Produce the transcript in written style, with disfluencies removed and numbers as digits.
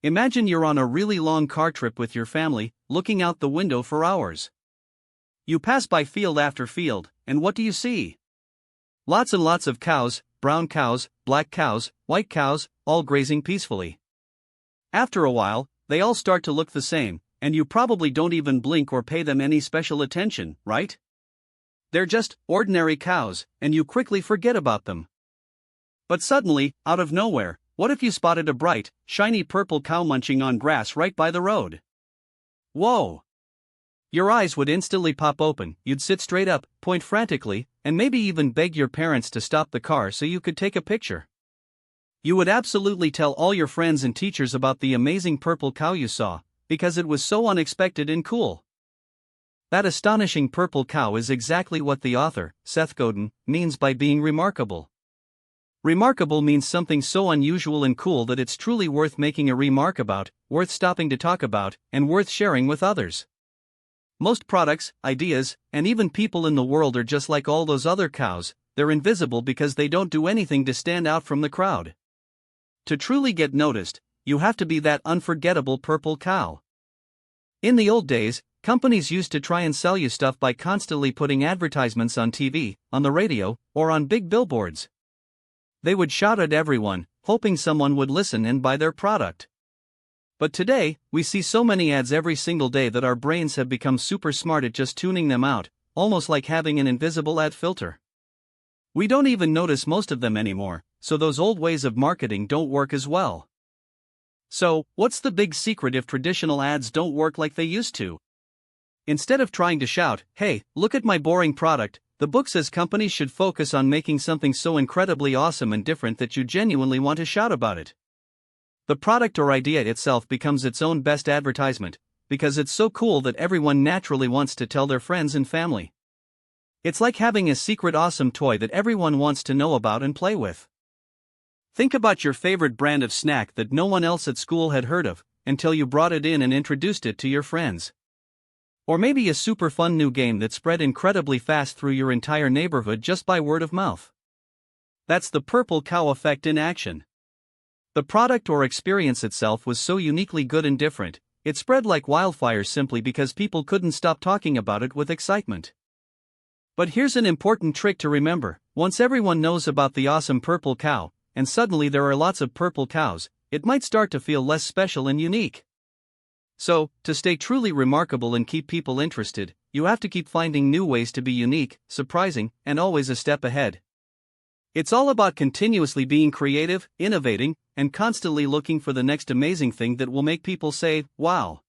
Imagine you're on a really long car trip with your family, looking out the window for hours. You pass by field after field, and what do you see? Lots and lots of cows, brown cows, black cows, white cows, all grazing peacefully. After a while, they all start to look the same, and you probably don't even blink or pay them any special attention, right? They're just ordinary cows, and you quickly forget about them. But suddenly, out of nowhere, what if you spotted a bright, shiny purple cow munching on grass right by the road? Whoa! Your eyes would instantly pop open, you'd sit straight up, point frantically, and maybe even beg your parents to stop the car so you could take a picture. You would absolutely tell all your friends and teachers about the amazing purple cow you saw, because it was so unexpected and cool. That astonishing purple cow is exactly what the author, Seth Godin, means by being remarkable. Remarkable means something so unusual and cool that it's truly worth making a remark about, worth stopping to talk about, and worth sharing with others. Most products, ideas, and even people in the world are just like all those other cows, they're invisible because they don't do anything to stand out from the crowd. To truly get noticed, you have to be that unforgettable purple cow. In the old days, companies used to try and sell you stuff by constantly putting advertisements on TV, on the radio, or on big billboards. They would shout at everyone, hoping someone would listen and buy their product. But today, we see so many ads every single day that our brains have become super smart at just tuning them out, almost like having an invisible ad filter. We don't even notice most of them anymore, so those old ways of marketing don't work as well. So, what's the big secret if traditional ads don't work like they used to? Instead of trying to shout, "Hey, look at my boring product," the book says companies should focus on making something so incredibly awesome and different that you genuinely want to shout about it. The product or idea itself becomes its own best advertisement, because it's so cool that everyone naturally wants to tell their friends and family. It's like having a secret awesome toy that everyone wants to know about and play with. Think about your favorite brand of snack that no one else at school had heard of, until you brought it in and introduced it to your friends. Or maybe a super fun new game that spread incredibly fast through your entire neighborhood just by word of mouth. That's the purple cow effect in action. The product or experience itself was so uniquely good and different, it spread like wildfire simply because people couldn't stop talking about it with excitement. But here's an important trick to remember: once everyone knows about the awesome purple cow, and suddenly there are lots of purple cows, it might start to feel less special and unique. So, to stay truly remarkable and keep people interested, you have to keep finding new ways to be unique, surprising, and always a step ahead. It's all about continuously being creative, innovating, and constantly looking for the next amazing thing that will make people say, "Wow."